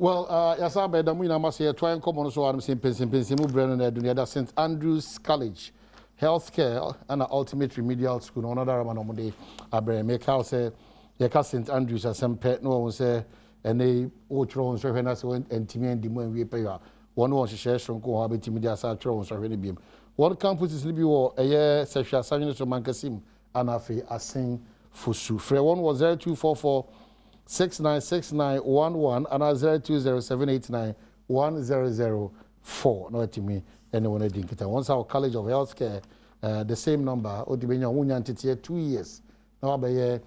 Well, yes, I bet we must say try and come on so I'm saying Mpensenpensenmu Brennan at St. Andrews College, Healthcare and Ultimate Remedial School. Another man on Monday, I make house say, St. Andrews as some pet no one say, and they watch so when I went and Timmy and Dimo and we pay one was share from go habit Timmy so really beam. One campus is Libby war a year sexual science of Mancasim and Afi Asing Fusu. Free one was 0244 696911 and 0207891004. No, to me, anyone I think it. Once our College of Healthcare, the same number, Odibenya Unyanti 2 years. Now, by a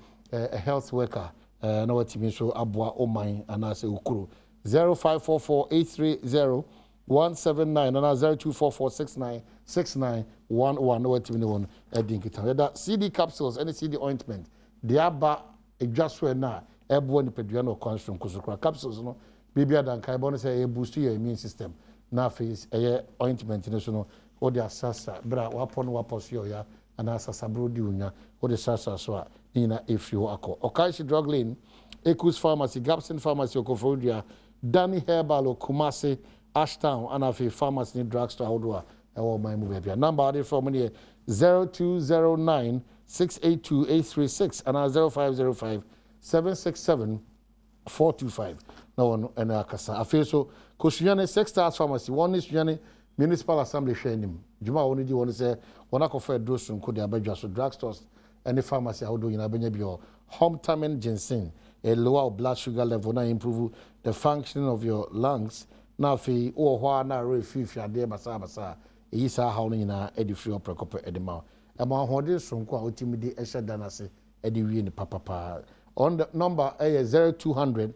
health worker, no, to me, so Abwa Omai and I say Ukuru 0544 830 179 and 0244696911. No, to me, one I think it. That CD capsules, any CD ointment, the Abba, it just went now. Everyone peduano comes from Kusukra capsules, no. Baby Adan Kaibon say a boost to your immune system. Now face a ointment in the or the assassa, bra wapon waposia, and assassa brodunia, or the sassa soa, Nina if you are called. Okaishi Drug Lane, Ekus Pharmacy, Gapson Pharmacy, Okofodia, Danny Herbal, Kumasi, Ashtown, and Afi Pharmacy Drugstore, Outdoor, and my movie. Number from here 0209 682 836 and 0505 767-425. No one and Akasa. I feel so. Koshuyane 6 Stars Pharmacy. One is Yane Municipal Assembly training. Juma only do want to say one of the dosum could have been just drugstores and the pharmacy. How do you know your Homtamen ginseng? A lower blood sugar level now improve the functioning of your lungs. Now, fi or na refill your dear Basa. Is a howling in a edify or precope edema. Among hodges from ultimately Esha Danase, Eddie in Papa. On the number 0200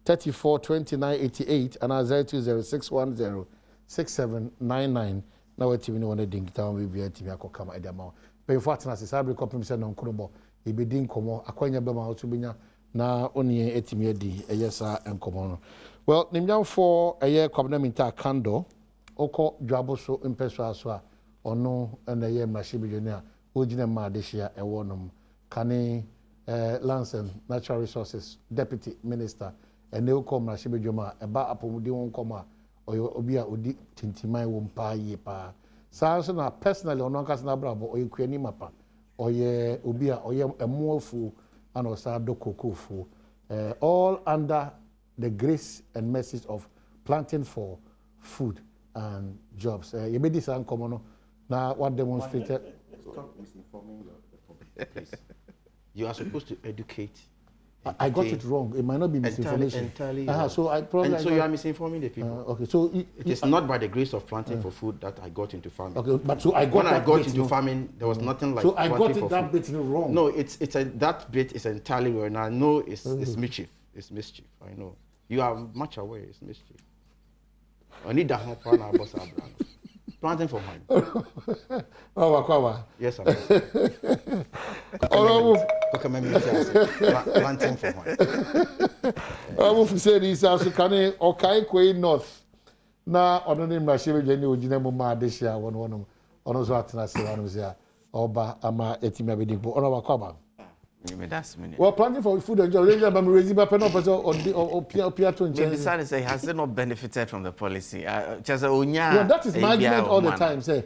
34 29 88 and 020610 6799. Now, what you want to think town will be a TV come at the amount. But in fact, as I become said on Kurobo, it be ding como, a coin bema to be now only 80 year D, a yes, and common. Well, Nimjam for a year covenant candle, Oko Jaboso Impeswa, or no, and a year Mashibillionaire, Ujina Madeshia, a warnum, Kane. Lanson, Natural Resources Deputy Minister, and they will come Rashibe Joma, about Apomudi won't come or Obia Udi Tintimai won't pay ye pa. Sanson personally or non Casna Bravo or you create mapa or ye Ubia or ye a more fool and also Doko fool. All under the grace and message of planting for food and jobs. You made this uncommon now what demonstrated. Stop misinforming the public, please. You are supposed to educate. I got it wrong. It might not be misinformation. Entirely. So I probably. And so you are misinforming the people. Okay, so it is not by the grace of planting for food that I got into farming. Okay, but so I got when I got into farming, there was nothing like. So I got it that bit wrong. No, that bit is entirely wrong. I know it's mischief. It's mischief. I know. You are much aware. It's mischief. I need that help on our boss. Planting for mine. Yes, I'm. Planting for mine. I will say this as a can okay Quay North. Now, on the name of Shiva Jenny, Ujinemo Madeshia, one on those Atnas, Oba, Ama, Etima Bidipo, or our Kwaba. Well, planting for food and job, I'm raising my pen or Piato. The decided to say, has it not benefited from the policy? Just that is my argument all the time. Say,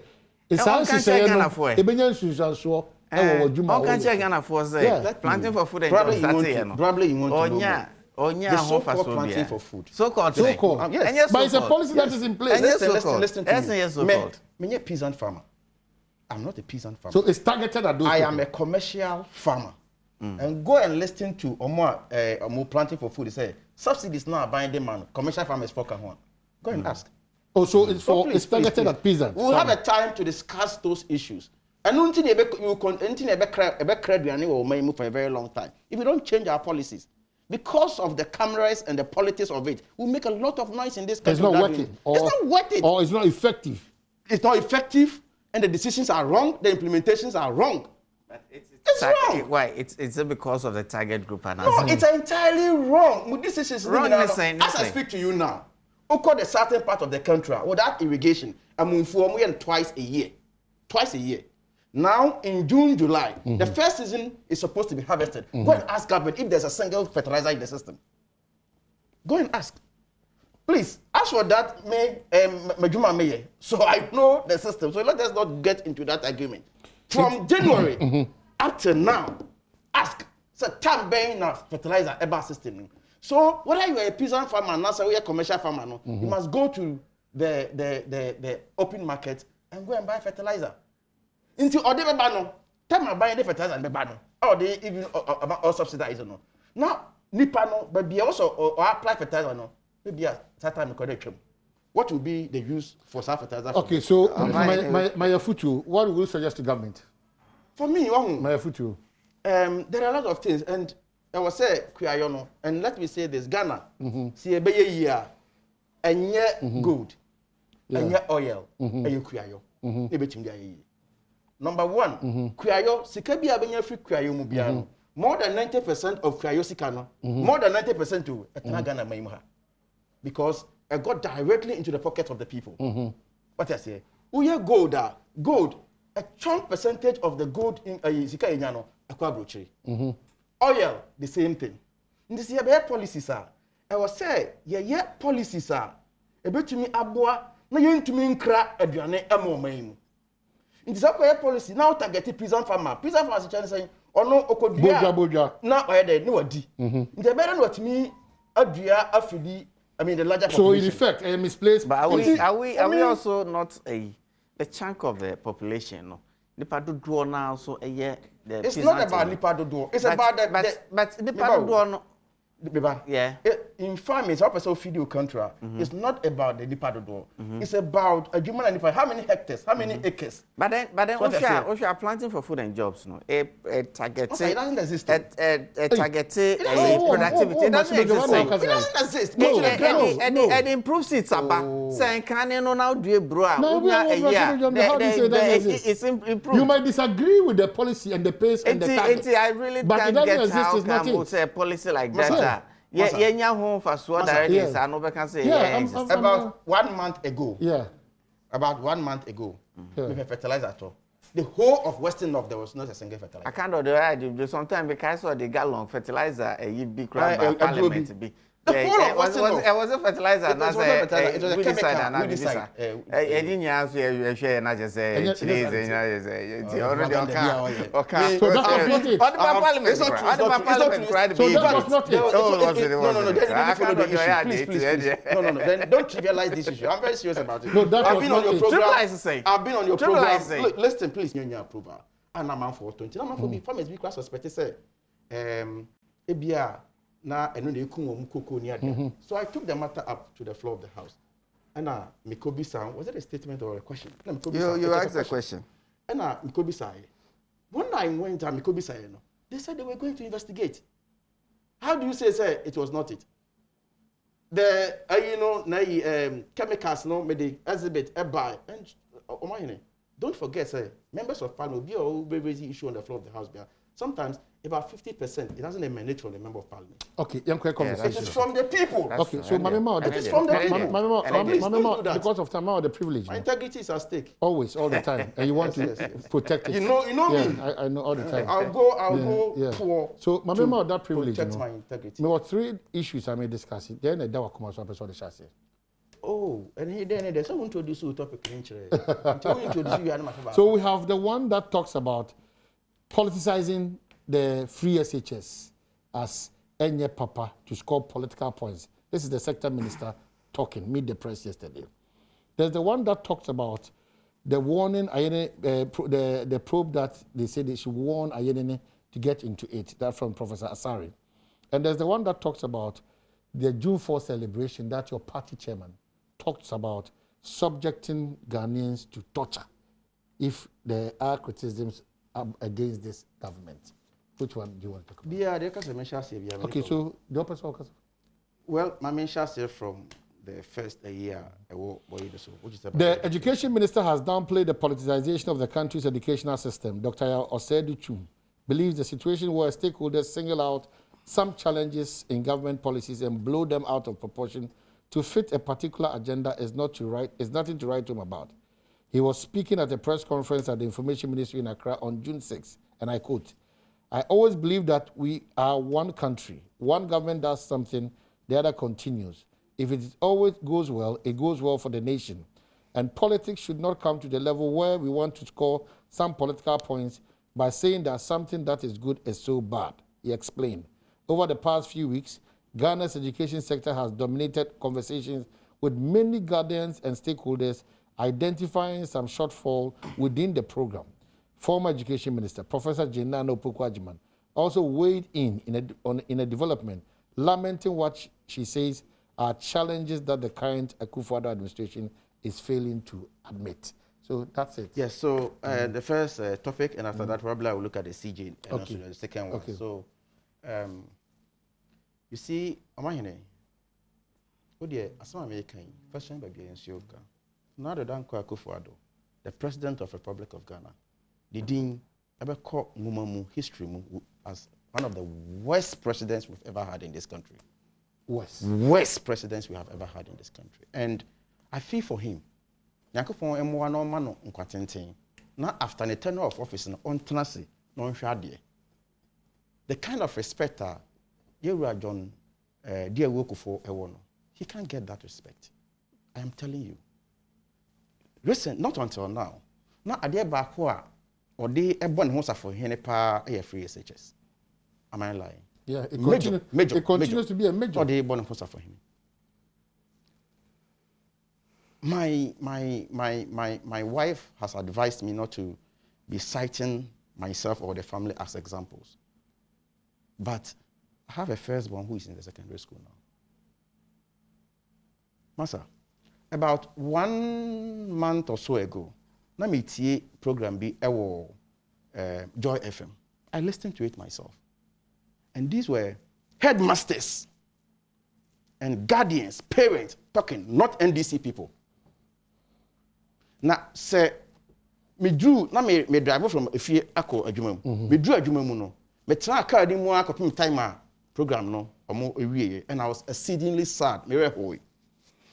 it's how she said, Ebenian Susan Shaw. How can you again afford planting for food and probably you want to know. The so-called planting for food. So-called. Yes. But it's a policy that is in place. Listen to me. I'm a peasant farmer. I'm not a peasant farmer. So it's targeted at those I am a commercial farmer. And go and listen to Omo planting for food. They say subsidies now buying demand. Commercial farmers focus on. Go and ask. Oh, so it's for it's targeted at peasants. We'll have a time to discuss those issues. And until you continue for a very long time. If we don't change our policies, because of the cameras and the politics of it, we'll make a lot of noise in this country. It's not working. It's not working. Or it's not effective. It's not effective, and the decisions are wrong. The implementations are wrong. But it's wrong. Why? It's because of the target group. And no, it's entirely wrong. This is wrong. As I speak to you now, across the southern part of the country, without irrigation, I'm informing twice a year. Twice a year. Now, in June, July, the first season is supposed to be harvested. Go and ask government if there's a single fertilizer in the system. Go and ask. Please, as for that, Majuma Meye. So I know the system. So let us not get into that agreement. From January up to now, ask. So time being na fertilizer eba system. So whether you are a peasant farmer, now say you are a commercial farmer, no, you must go to the open market and go and buy fertilizer. Into or they buy no, time I buy the fertilizer and buy no, or they even or subsidize no. Now nipa no, but be also or apply fertilizer no, maybe at that time correct. What will be the use for fertilizer? Okay, so my future, what will you suggest to government? For me, my future. There are a lot of things, and I was say Kuyayono, and let me say this: Ghana, see a year, and yet gold, and yet oil, and you Kuyayo, Number one, Kuyayo, Sikabi Abenya free Kuyayo Mubiano. More than 90% of Kuyayo Sikano, more than 90% to Ghana Maimuha, because I got directly into the pocket of the people. What I say, Uya gold, a strong percentage of the gold in Sika Inyano. Oil, the same thing. This year, policies are. I was say, policies are. A bit to me, Abua, no, you to me, crack a duane, a more maim. In this policy, now target prison farmer. Prison farmer is saying, or no, Okodia, now I had no D. The better what me, Adria, Afidi, I mean, the larger population. So, in effect, a misplaced. But are we also not a chunk of the population? No? Nipa dodo now so it's not about nipa dodo. It's about the but nipa dodo no. Yeah. In farming, it's also feed you country. It's not about the nipa dodo. It's about a human and how many hectares, how many acres. But then if you are planting for food and jobs, no, a target. It doesn't exist. A target productivity. It doesn't exist. Go to the ground. And improves it, Saba. Saying can you now do a bro? No, it's improved. You might disagree with the policy and the pace and the target. I really can't get how come say a policy like that. Yeah, home for so directly. I know can say about 1 month ago. Yeah. About 1 month ago, with a fertilizer at all. The whole of Western North, there was not a single fertilizer. I can't do sometimes because of the gallon fertilizer, you be crap parliament to be. The whole of Western North. It was a fertilizer. It was a chemical. I didn't answer you share and I just say already okay. So that was not it. Parliament. So that was not it. No. Then don't trivialize this issue. I'm very serious about it. No, that was not it. I've been on your program. Listen, please, your approval. And I'm on for 20. I'm on for me. Farmers be class suspected say, so I took the matter up to the floor of the house. And Mikobi San, was it a statement or a question? You asked a question. And Mikobi San, when I went to Mikobi San, they said they were going to investigate. How do you say it was not it? The chemicals no made the exhibit buy and don't forget, members of parliament will be raising issue on the floor of the house. Sometimes about 50%, it doesn't emanate from the member of parliament. Okay, conversation. It is from the people. Okay, so it is from the people. Because of time, the privilege. My integrity is at stake. Always, all the time, and you want to protect it. You know me. I know all the time. I'll go for. So, Mamema, that privilege. Protect my integrity. There were 3 issues I may discuss. Then the Dawa come out so the chassis. Oh, and then there's someone introduce you topic. So we have the one that talks about politicizing the free SHS as Enye Papa to score political points. This is the sector minister talking, meet the press yesterday. There's the one that talks about the warning, the probe that they said they should warn Ayenene to get into it. That's from Professor Asari. And there's the one that talks about the June 4 celebration that your party chairman talks about subjecting Ghanaians to torture if there are criticisms against this government. Which one do you want to talk about? Okay, so the opposite. Well, my main shall say from the first year, which is the education minister has downplayed the politicization of the country's educational system. Dr. Adutwum believes the situation where stakeholders single out some challenges in government policies and blow them out of proportion to fit a particular agenda is nothing to write home about. He was speaking at a press conference at the Information Ministry in Accra on June 6, and I quote, "I always believe that we are one country. One government does something, the other continues. If it always goes well, it goes well for the nation. And politics should not come to the level where we want to score some political points by saying that something that is good is so bad, he explained. Over the past few weeks, Ghana's education sector has dominated conversations with many guardians and stakeholders identifying some shortfall within the program. Former Education Minister, Professor Jenano Pukwajiman, also weighed in a development, lamenting what she says are challenges that the current Akufo-Addo administration is failing to admit. So that's it. Yes, so the first topic, and after that probably I will look at the CJ, and also the second one. Okay. So, you see, Amahine, what do you American first time by Yoga? Now the Danko Akufo-Addo, the president of the Republic of Ghana, the Dean ever called Mumamu history as one of the worst presidents we've ever had in this country. Worst presidents we have ever had in this country. And I feel for him. Now after the tenure of office, on tenancy, non shadi. The kind of respect that John dear Wokufo Ewono, he can't get that respect. I am telling you. Listen, not until now. Now a dear Bakwa or they a born house for Henepa a free SHS. Am I lying? Yeah, it continues to be a major. Or they born house for him. My wife has advised me not to be citing myself or the family as examples. But I have a firstborn who is in the secondary school now. Masa, about 1 month or so ago, na me tie program bi ewo Joy FM. I listened to it myself. And these were headmasters and guardians, parents talking, not NDC people. Now, say, me drew, na me drive from a few ako adwuma mu. Me drew adwuma mu no. Me try car di mu akopim timer program no, omo ewie, and I was exceedingly sad. Me rehoy.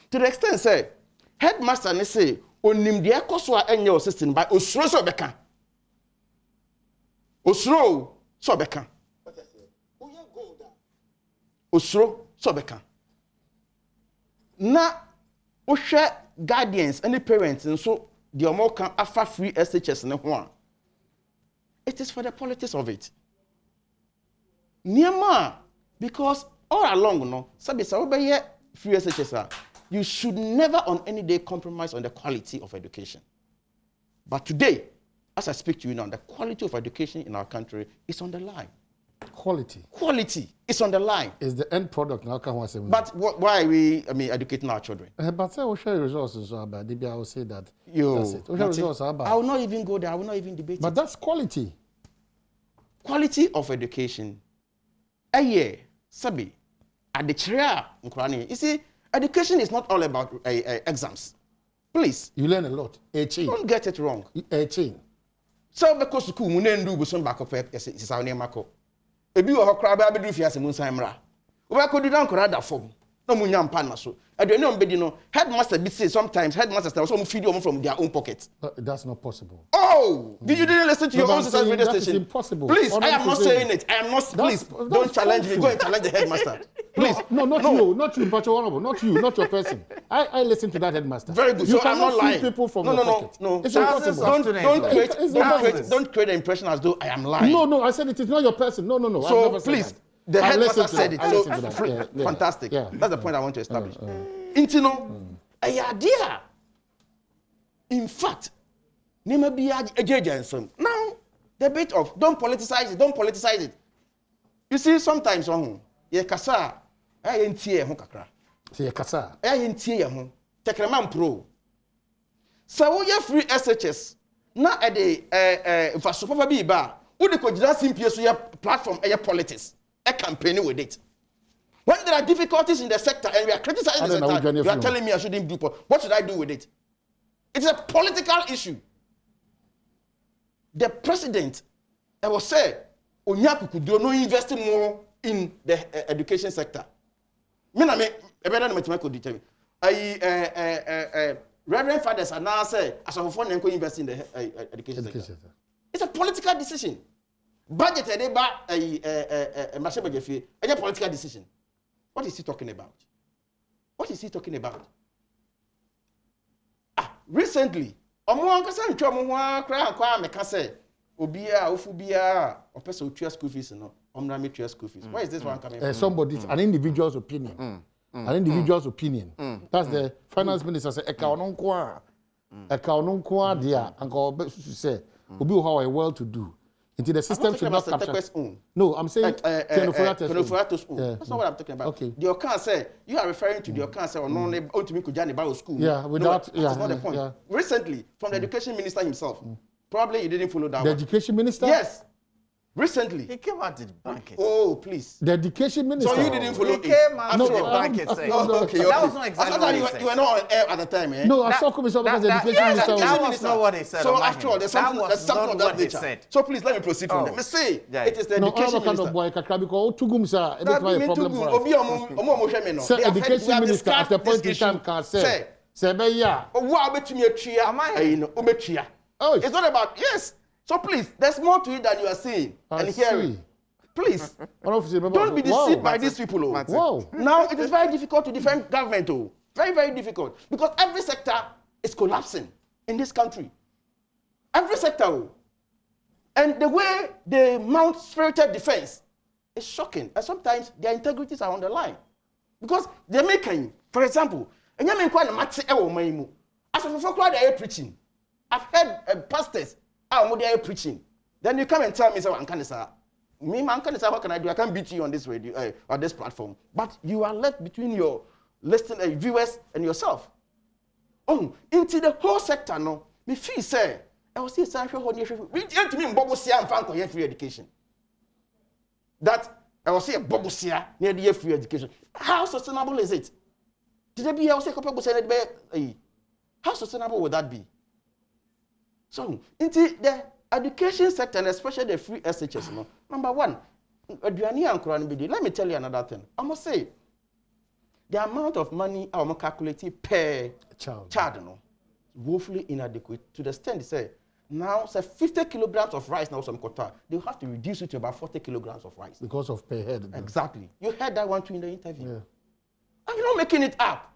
To the extent say, headmaster ne say, onim de ekoso a enye assistant by osuro so beka. Osuro so beka. Osuro so beka. Na ohwe guardians and the parents and so the omo can offer free SHS ne ho. It is for the politics of it. Niama, because all along no, sabi sa obeye free SHS, you should never on any day compromise on the quality of education. But today, as I speak to you now, the quality of education in our country is on the line. Quality is on the line. Is the end product now? But why are we, educating our children? But say, share resources so bad. Maybe I will say that. I will not even go there. I will not even debate. But that's quality. Quality of education. Sabi, at the chair, you see, education is not all about exams. Please. You learn a lot. Don't get it wrong. So because school, munendu buson back up is our name. Ebi wo hokra ba bedu fiase mun san mra. Wo ba kodu dan kora da fom. Na munya mpa na so. Aduane on bedi no headmaster be say sometimes headmasters na so mu feed them from their own pocket. That's not possible. Oh, did you didn't listen to your own sister's radio station? That is impossible. Please, I am not saying it. I am not. Please, don't challenge me. Go and challenge the headmaster. Please. No, not you, but honorable. Not you, not your person. I listen to that headmaster. Very good. You so I'm not lying. People from your pocket. No. It's impossible. Don't create the impression as though I am lying. No. I said it is not your person. No. So please, the headmaster said it. So fantastic. Yeah. That's the point I want to establish. Intino, a idea. In fact, now the bit of don't politicize it. You see, sometimes ye kasa, ntie ho kakra. See ye kasa. Ntie ho. Tekreman pro. So we free SHS. Na e de vaso papa bi ba. Wo de ko gida simpie so ye platform politics. Campaigning with it. When there are difficulties in the sector and we are criticizing the sector, you are telling me I shouldn't do what should I do with it? It's a political issue. The president, I will say, Onyaku could do no investing more in the education sector. Reverend fathers are now say, as a phone and invest in the education sector. It's a political decision. Budget a political decision. What is he talking about? What is he talking about? Recently, omo ntwa mo ho akra akwa meka say obia ofu bia opese otua school fees no omra metua school fees. Where is this one coming from? Somebody's an individual's opinion. An individual's opinion. That's the finance minister say eka ono nko a dia anka say obi how I well to do. Until the system should not capture. No, I'm saying That's not what I'm talking about. Okay. The Okan say you are referring to the Okan say on only to me kujani about school. Yeah, without that's not the point. Yeah. Recently, from the education minister himself, probably you didn't follow that. The education minister? Yes. Recently. He came out to debunk it. Oh, please. The education minister. So you didn't follow it? He came out to debunk it. Okay. That was not exactly what he said. You were not on air at the time, eh? No, I saw Commissioner because the education minister that was not what he said. So after all, there's something of that nature. So please let me proceed from there. Me say, it is the education minister. No, boy, kakra because tugum sir, it is my problem for us. Obi omo hwe me no. The education minister at the point in time can say be ya. Owo abetumi atua. Ayi no, o metua. It's not about yes. So please, there's more to it than you are seeing and hearing. Please, don't be deceived by these people. Wow. Now, it is very difficult to defend government. Very, very difficult. Because every sector is collapsing in this country. Every sector. And the way they mount spirited defense is shocking. And sometimes their integrities are on the line. Because they're making, for example, as they are preaching. I've heard pastors they are preaching. Then you come and tell me, so what can I do? I can't beat you on this radio or this platform. But you are left between your listeners, viewers, and yourself. Into the whole sector, no. Me feel say, I was saying, to me, Bobosia and Franco free education. That I was saying, Bobosia near the free education. How sustainable is it? Did there be a say, how sustainable would that be? So, into the education sector, and especially the free SHS, no, number one, let me tell you another thing. I must say, the amount of money I am calculating per child, no, woefully inadequate to the extent they say, now, say 50 kilograms of rice, now some quota, they have to reduce it to about 40 kilograms of rice. Because of per head. Exactly. You heard that one too in the interview. Yeah. I'm not making it up.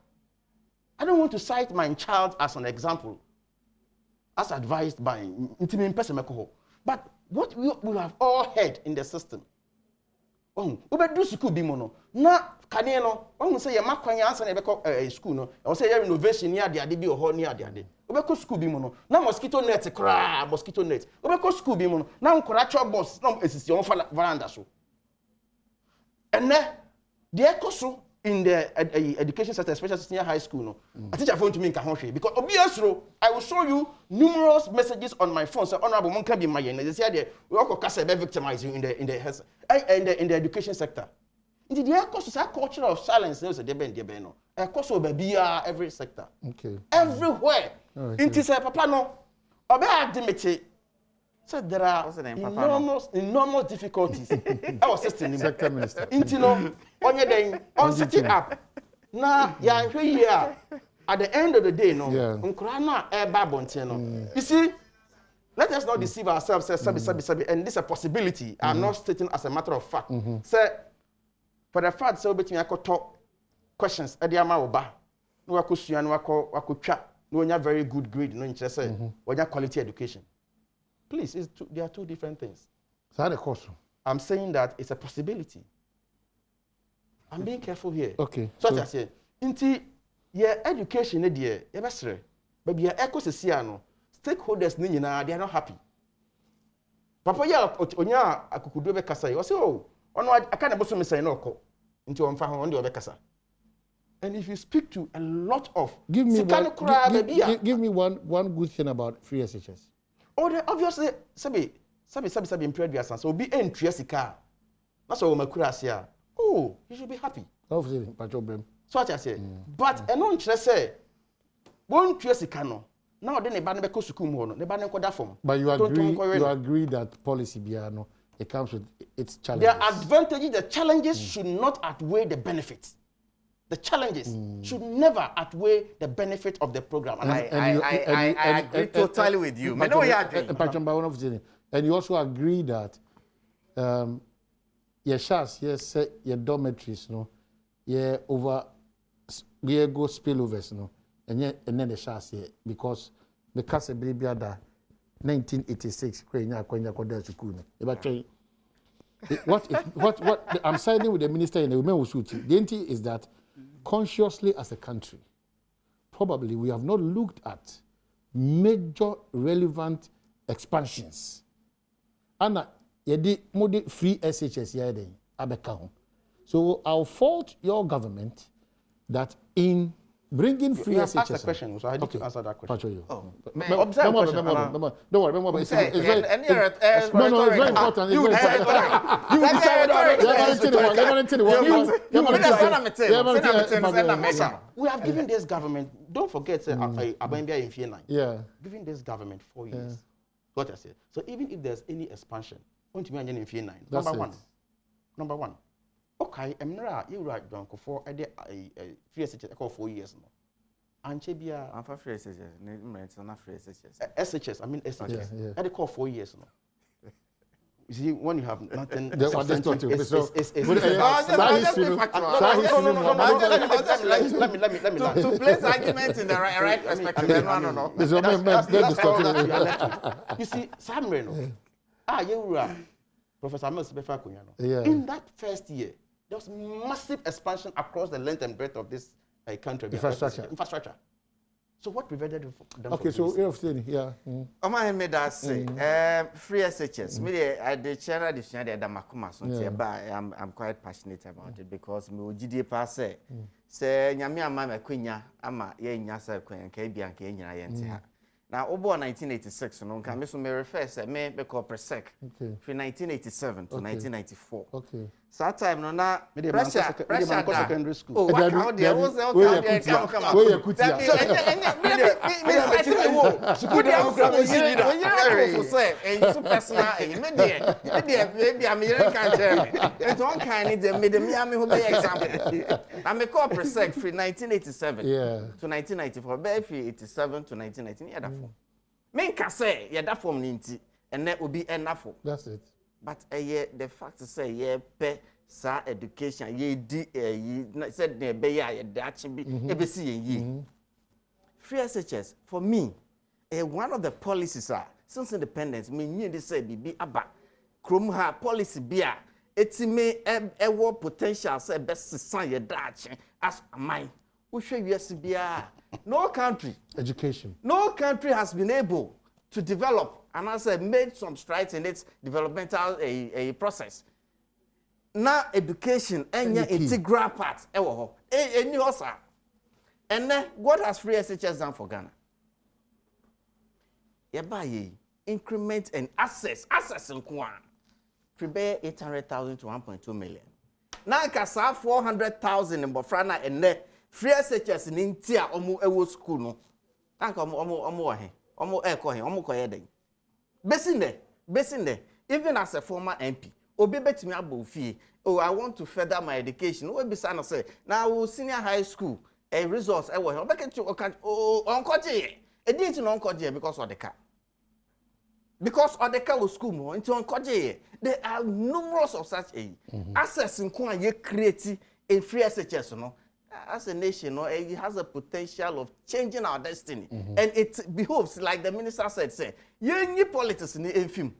I don't want to cite my child as an example, as advised by Mpensenpensenmu. But what we have all heard in the system. Do school be mono. Na kaneno, say your makwanya answer nebeko school no. I say your innovation near the ade bi or near the ade. Obeko school be mono. Na mosquito net kra, mosquito net. Obeko school be mono. Na nkoracho boss na esisi on veranda so. And the echo in the education sector, especially senior high school, no, I teach a phone to me in Kahonshi because obviously I will show you numerous messages on my phone. So honorable Monka be my they say we all victimize you in the education sector. In the course is a culture of silence. There's a deben no. A course of baby every sector. Okay. Everywhere. It is a papa no. Obe admit so there are enormous difficulties. Our system sector minister. Intino on your day on setting up. Now here at the end of the day, no. You see, let us not deceive ourselves. And this is a possibility. I'm not stating as a matter of fact. Say for the fact so between I could talk questions. Ediama oba. No akusuya no akotwa. No very good grade. No interest. No quality education. Please, there are two different things. I'm saying that it's a possibility. I'm being careful here. Okay. So I say, into your education, dear, but your ecosystem, stakeholders, they are not happy. Papa, onya akukudo be kasa. You say, oh, I can't say no. Into on the other kasa. And if you speak to a lot of, give me one good thing about free SHS. Oh, obviously, sabi in previous so be entry sika. That's what we makura. Oh, you should be happy. Obviously, so what I say. But a non say one sika no. Now then the ban be school mo no. The ban ko da form. But you agree that policy biano it comes with its challenges. The advantages, the challenges should not outweigh the benefits. The challenges should never outweigh the benefit of the program. And I agree totally with you. And you also agree that your shas, yes, your dormitories, no, over we go spillovers no and then the shall say because the case baby ada 1986 kwenya koda school what I'm siding with the minister and the women who shoot. The entity is that consciously as a country, probably we have not looked at major relevant expansions. Anna, yedi modi free SHS yede abeka. So I'll fault your government that in bringing free SHS. Ask the question, so I need to answer that question. Don't worry, it's very important. You we have given this government, don't forget, Abambia in Fiena. Yeah. Giving this government 4 years. What I said. So even if there's any expansion, going to be in Fiena. Number one. Okay, I'm not you right, John, for a free SHS 4 years now. And Chebia, I'm for free SHS. It's not free SHS. SHS, I mean SHS. Yeah. I call 4 years now. You see, when you have nothing, Let me to place arguments in the right perspective. No. You see, Sam Reno, you Professor Mills Befakunyano. Yeah. In that first year, there was massive expansion across the length and breadth of this country. Infrastructure. So what prevented them okay, from so you're saying, yeah. I made that say, free SHS. I the chair of the Damakuma, so I'm quite passionate about it because me GD pass say Nyamia Mama Quenya, Ama, ye Nyasa Queen, Kabian Kenya, Yenta. Now, over 1986, no, can me refer say me be called Presec from 1987 to 1994. Okay. So that time no na pressure secondary school. Oh, what how there was come out. Where you put me say and you personal and me there maybe I'm here can tell me. It's one kind them me who be example. I me call Presec from 1987 to 1994. Be 87 to 1990 yeah that form. Me can say yeah that form ninti and that will be enough. That's it. But the fact to say sa education said ne be ya dachi bi e be see ye free SHS for me one of the policies are since independence me nyi dey say bibi aba krom ha policy bia etime ewo potential say best san ye dachi as mine wo hwe wiase bia no country has been able to develop and I said made some strides in its developmental process. Now education enya integral part ewo ho. Eni ho sa. And then what has free SHS done for Ghana? Ye increment and access nko an. Prepare 800,000 to 1.2 million. Now kasa 400,000 in Bofrana and free SHS in Intia omo ewo school no. Tanka omo he. Omo koye den. Basing there. Even as a former MP, obi betimi abofie. Oh, I want to further my education. We be say now senior high school a resource e wo he. Obeke onkoje. E didn't no onkoje because of the car. Because of the car was school mo into onkoje. There are numerous of such access nko an ye create in free SHS no. As a nation, it has a potential of changing our destiny. And it behoves, like the minister said, you politics in the film.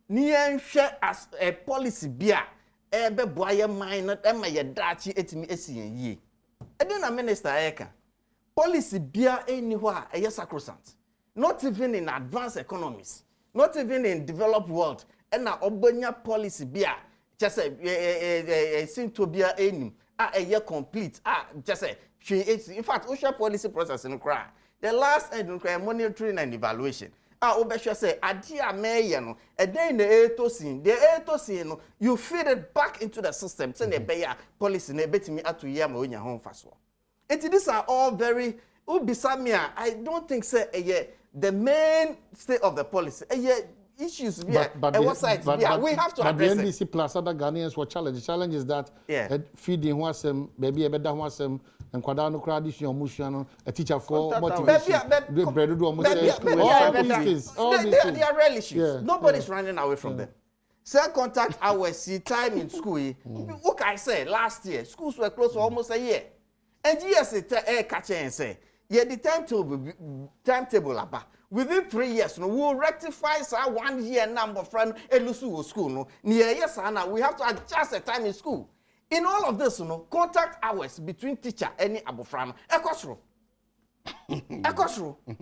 Ni share as a policy beer, ebe boye minor, ema ye dachi etimi esi ye. Then a minister eka. Policy beer anywhere a sacrosanct. Not even in advanced economies, not even in developed world. And na obonya policy beer, just a seem to be a year complete. Just say in fact, we share policy process in cry. The last end monitoring and evaluation. Obesha say adia me no e den the etosin no you feed it back into the system. Say the beya policy na betimi atu year ma onya ho mfaso. These are all very ubisamia. I don't think say the main state of the policy. Issues we have to address it. But the NDC plus other Ghanaians were challenged. The challenge is that feeding wasem, baby a better wasem, and Quadano Cradishion Mushiano, a teacher for motivation. They are real issues. Nobody's running away from them. Cell contact hours, see time in school. What I said last year, schools were closed for almost a year. And yes, catch and say, yeah, the timetable about. Within 3 years, no, we will rectify our 1 year number from Elusu school. No, near yes, Anna, we have to adjust the time in school. In all of this, no, contact hours between teacher and Abofrano. Ekosro.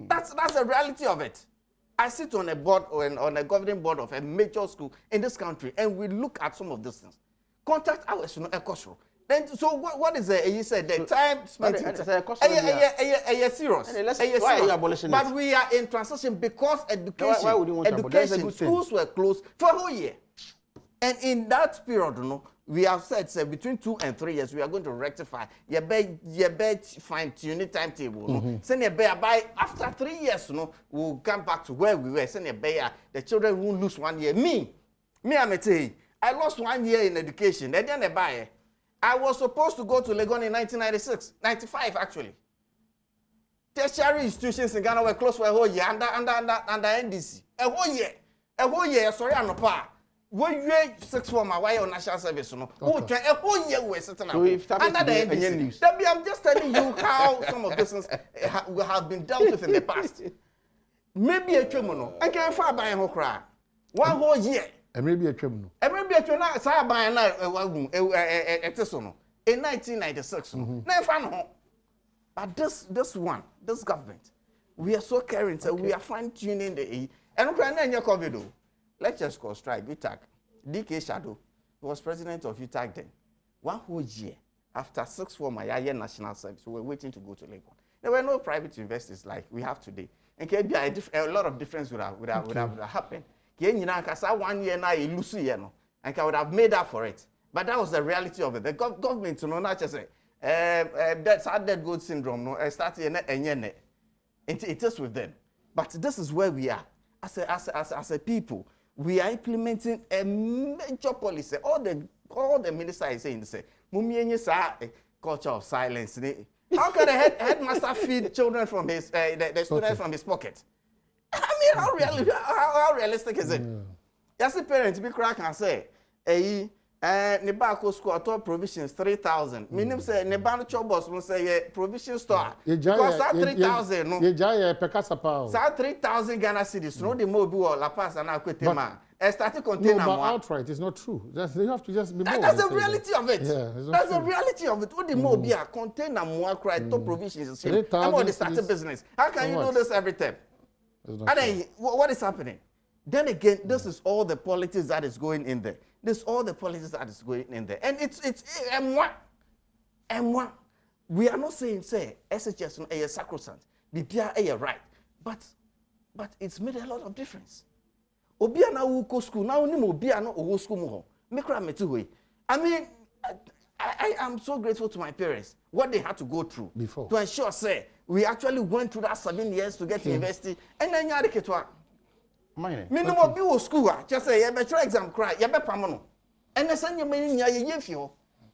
That's the reality of it. I sit on a board or on a governing board of a major school in this country, and we look at some of these things. Contact hours, no, Ekosro. Then, so what is it? You said the time spent. Serious. Why are you abolishing it? But we are in transition because education schools were closed for a whole year. And in that period, we have said between 2 and 3 years, we are going to rectify. You better fine-tune timetable. Send by after 3 years, we'll come back to where we were. Send the children won't lose 1 year. Me, I'm telling you, I lost 1 year in education. They didn't buy. I was supposed to go to Legon in 1996, 95 actually. Tertiary institutions in Ghana were closed for a whole year under NDC. A whole year. Sorry, I'm not part. When you 6 for my way on national service, a whole year we're sitting under the NDC. I'm just telling you how some of business have been dealt with in the past. Maybe a criminal. I can't far by a cry. 1 whole year. And maybe a criminal. And maybe a criminal. In 1996. Never. But this government, we are so caring, so we are fine-tuning the and when COVID, let's just go strike. UTAG, DK Shadow, he was president of UTAG then. 1 whole year after 6 for my year national service, we were waiting to go to Lagos. There were no private investors like we have today, and a lot of difference would have happened. 1 year now, you lose and I would have made up for it. But that was the reality of it. The government, not just say. That's our dead goat syndrome. No, started it is with them. But this is where we are as a people. We are implementing a major policy. All the ministers are saying, say, culture of silence. How can a headmaster feed children from his the students from his pocket? I mean, how realistic is it? As a parent, be crack and say, Nebako school top provisions 3,000. Meaning say Nebano Chobos will say provision store. Because that 3,000 no. That 3,000 Ghana cedis. No the mobile or La Paz and Akwetema. Started container. No, but outright it's not true. You have to just be bold. That's the reality of it. Yeah, that's the reality of it. What the mobile container more cry top provisions is same. I'm on the started business. How can you do this every time? And then what is happening? Then again, this is all the politics that is going in there. This is all the politics that is going in there. And it's M1. We are not saying, say, SHS is sacrosanct. BPR is right. But it's made a lot of difference. Obia na uko school. Now ni obia no owo school mo. I mean, I am so grateful to my parents. What they had to go through before to ensure, say, we actually went through that 7 years to get to university. And then you had to get to minimum be school just say you better exam cry you better pamono and the same you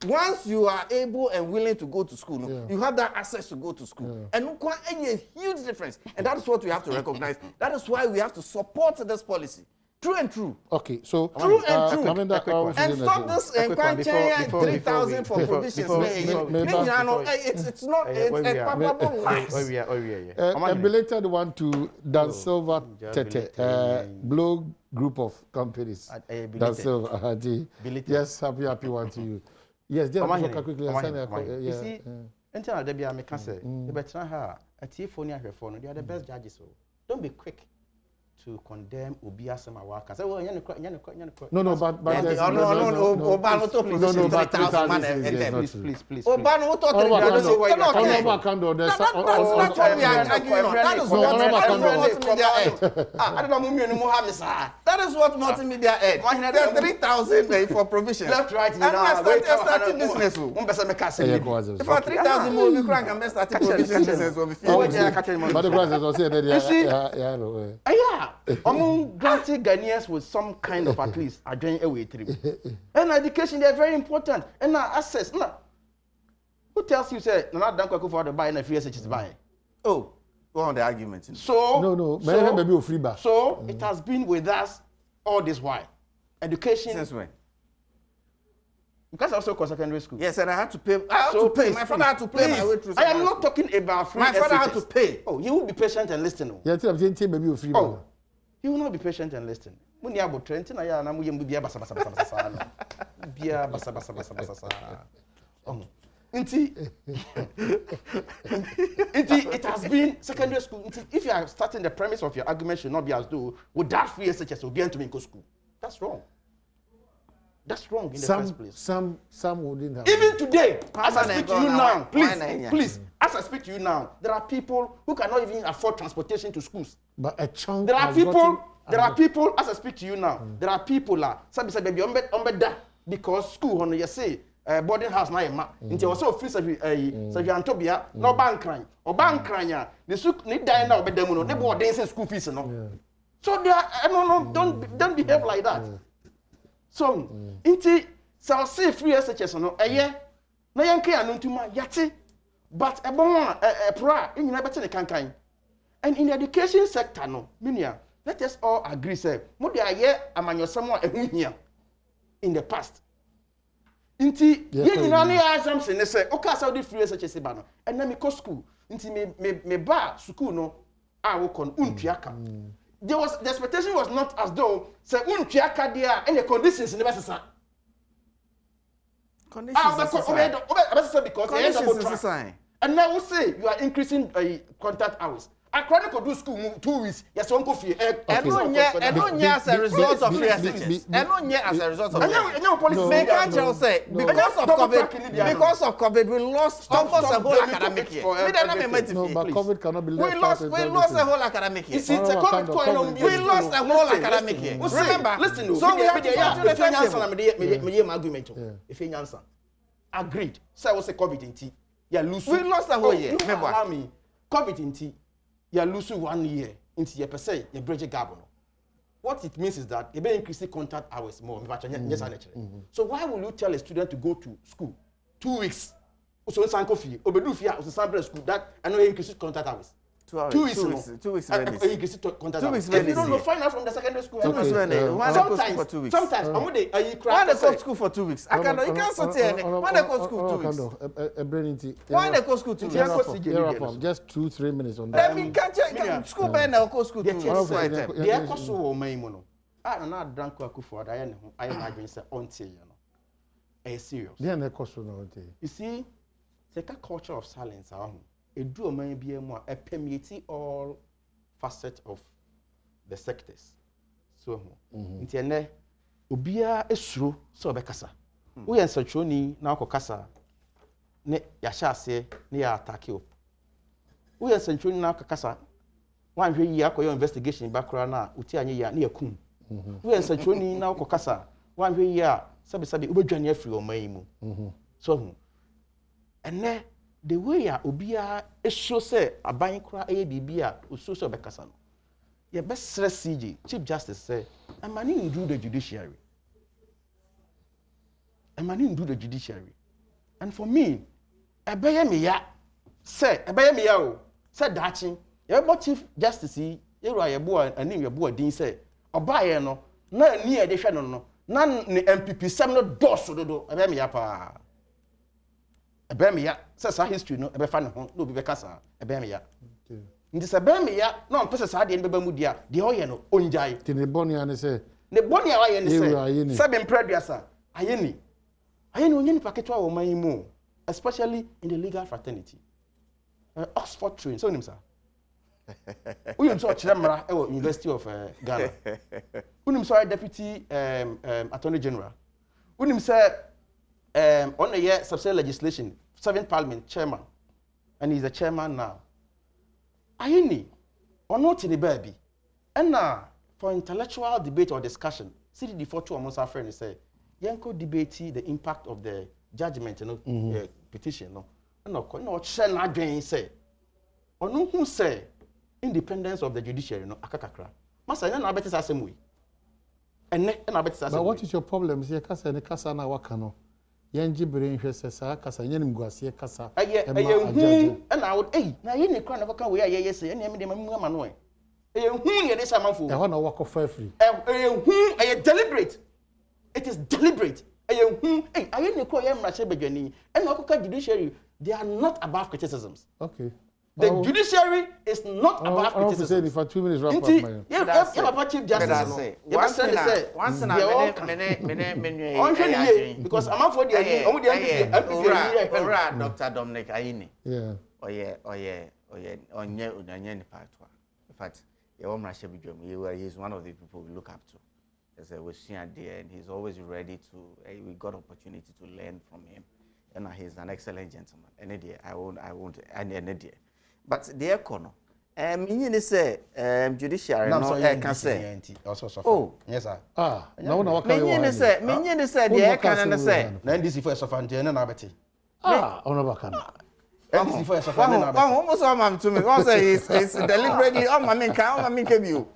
once you are able and willing to go to school you have that access to go to school and a huge difference, and that is what we have to recognize. That is why we have to support this policy. True and true. Okay, so true and true. And stop this and 3,000 for provisions. It's not a palpable lies. A belated one to Dan Silva Tete, Blue Group of Companies. Dan Silva. Yes, happy one to you. Yes, just quickly. You see, until there be a mechanic, the better her, a T-phone, they are the best judges. Don't be quick to condemn Obia Samawaka. Say, well, no, but Obano to provision 3,000 man. Please. Obano to that's not what we are arguing on. That is that is what multimedia ed. 3,000 for provision. Left, right, and starting business. For 3,000 more, we can start provision business. But the prices are saying yeah. Among granting Ghanaians with some kind of at least adjoining away trip. And education, they are very important. And now access. Now, who tells you say not done for the buying a free SH is buying? Oh, one of the arguments. So no. So it has been with us all this while. Education. Since when? Because I also go secondary school. Yes, and I had to pay. I had to pay. My father had to pay my way through. I am not talking about free. My father had to pay. Oh, you will be patient and listen. Yeah, I'm saying maybe you free. Oh, you will not be patient and listen. When you are about 20, I am going to be a basa. It has been secondary school. If you are starting the premise of your argument should not be as though with that free SHS will be able to go school. That's wrong. That's wrong in the first place. Some wouldn't have. Even today, as I speak to you now, please, as I speak to you now, there are people who cannot even afford transportation to schools. But a chunk. There are people, as I speak to you now, there are people baby because school on you say boarding house na ema nti o so free sabi antobia no bankran o bankranya ne su ne dan na obedam no ne boarding say school fees no. So they are no don't behave like that. So nti so say free SHS no eye na yanke anu ntuma yate but ebon pra nyina bete ne kankan. And in the education sector no minia let us all agree say mo dey aye amanyosam a ehuhia in the past. Inti ye nyina na ya assumption ne say oka Saudi free SHS ba no and na me go school inti me ba school no a wo kon untuaka. The expectation was not as though say untuaka there and the conditions never sesa. Conditions because and now we say you are increasing contact hours. I can't do school 2 weeks. Yes, one coffee. And no as a result of free SHS. And no as a result of. Because of COVID, we lost almost a whole academic year. No, but COVID cannot be left. We lost a whole academic year. We lost a whole academic year. Remember? Listen. So we have to argument. If you answer, agreed. So I was a COVID in T. Yeah, lose. We lost a whole year. Remember? COVID in T. You lose 1 year into your per se, you bridge a gap. What it means is that you be increasing contact hours more. So why will you tell a student to go to school 2 weeks? So it's coffee, obedu fia, so sample school that I know increasing contact hours. 2 weeks. 2 weeks. Increasing contact hours. If you don't know, find out from the secondary school. Sometimes I'm going to cry. Why they go to school for 2 weeks? I cannot. You can't sit here. Why they go to school 2 weeks? Why they go to school 2 weeks? Just 2-3 minutes on that. I mean, can't school ban now go school 2 weeks. They are cost so my mono. I not drunk for I imagine say until you know. Are serious? They are cost so no. You see, it's a culture of silence. It do be more permeate all facets of the sectors. So, interne obia esuro so obekasa. We ensachoni na akokasa ne ya hyase ne ya attack you. We ensachoni na akokasa wan hwe yi akoyo investigation bakra na uti anye ya ne yakum. We ensachoni na akokasa wan hwe yi a sabi obedwane afiri oman yi mu. So, ene the way ya obia esho say aban kra eye bibia oso so bekasa no ye best CJ Chief Justice say amani do the judiciary and for me ebeye me ya o say dachi ye bo Chief Justice yi eru ayebo anim yebo adin say obaye no na ani e de hwe no na ne MPP sem no doso dodo ebeye me ya pa Ebemia says our history no ebe fa ne ho no bi be kasa ebemia ndi se ebemia no pese sa de beba mu dia de ho ye no onjai ti ne boni ane se ne boni awa ye ne se be mpreduasa ayeni onye ni paketo awo man mu especially in the legal fraternity Oxford train so nim sa unim so chiremra e University of Ghana unim so deputy attorney general unim say on the year subsidiary legislation, 7th Parliament chairman, and he's the chairman now. Ayini, or not in the baby. And now, for intellectual debate or discussion, see the photo amongst our friends say, Yanko debate the impact of the judgment, petition, no. No, shall not say, or no who say independence of the judiciary, no, akakakra. Masa, I bet it's the same way. And I bet it's the same way. But what is your problem? See, kasa and kasa na wakano. Yanji brain hwese kasa nyenim guase kasa and I would na ye ne kra na baka we aye say na me de mamu ama no hu ne de sama fo e ho na work of free hu deliberate. It is deliberate Hey, I ain't call them Rasha Begani. And Okoka judiciary, they are not above criticisms. Okay. The judiciary is not above criticism. For 2 minutes, wrap up. Yeah, Chief Justice. Once because I'm out for the Dr. Dominic Aini. Yeah. In fact, he's one of the people we look up to. As we're seeing there, and he's always ready to. We got opportunity to learn from him, and he's an excellent gentleman. And I won't, but the econo. You say judiciary. No, I can say. Oh, yes, sir. No, what can you say? You say the can say. Then this is for Sofante and Abati. No, can. Almost all my to me. Also, it's deliberately. Oh, my man, can you?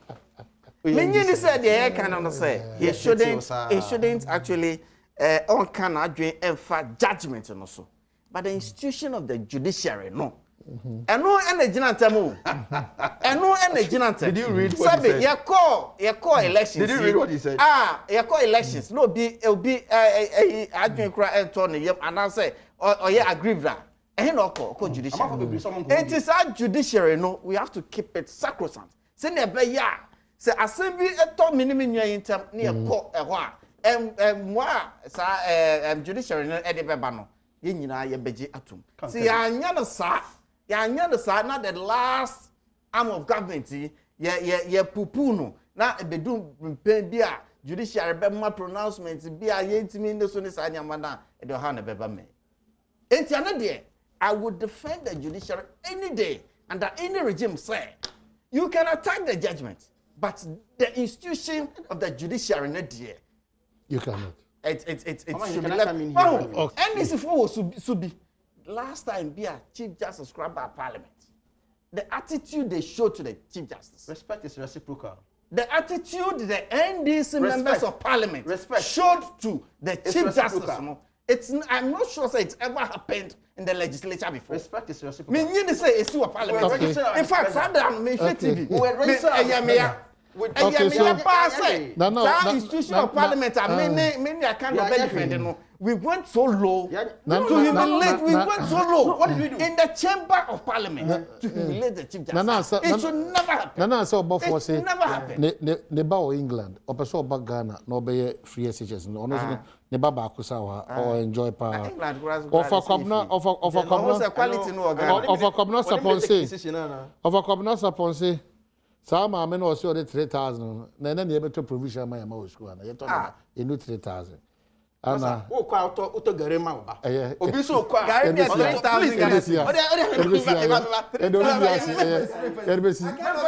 You said the can say. He shouldn't actually on can dream and fact judgment and also. But the institution of the judiciary, no. And no energy antemu. And no energy antemu. Did you read what he said? You call elections. Did you read what he said? You call elections. No, it'll be I drink cry and turn it and I say, oh yeah, agree with that. And no call judiciary. It is our judiciary, no, we have to keep it sacrosanct. Say never ya. Say assembly a top minimum in term near court a while. Judiciary no edebano. Yina ye beji atum. See, Yanya sa not the last arm of government. Ye pupuno. Na bedum bia judiciary be more pronouncements bia yentimi in the sunis anyamana e do hana beba me. Enti anade I would defend the judiciary any day under any regime say you can attack the judgment, but the institution of the judiciary not there. You cannot. It should be left. And this should be last time be a Chief Justice grabbed by Parliament. The attitude they showed to the Chief Justice. Respect is reciprocal. The attitude the NDC members of Parliament showed to the Chief Justice. I'm not sure that it's ever happened in the legislature before. Respect is reciprocal. Me need to say it's to a Parliament. Okay. In fact, Sadam me TV. Okay, so institution of Parliament many I can't defend. We went so low to humiliate. We went so low. What did we do in the chamber of Parliament to humiliate the Chief Justice? It should never happen. Nana so before say never happen. Ne ba England or person ba Ghana no be free SHS no no ne ba ba kusa or enjoy pa of a communal sponsor some are men also the 3,000 na na ebe to provision my ma school na ye to na enu 3,000 ana o kwa auto garema ba obi so kwa gari 3,000 Ghana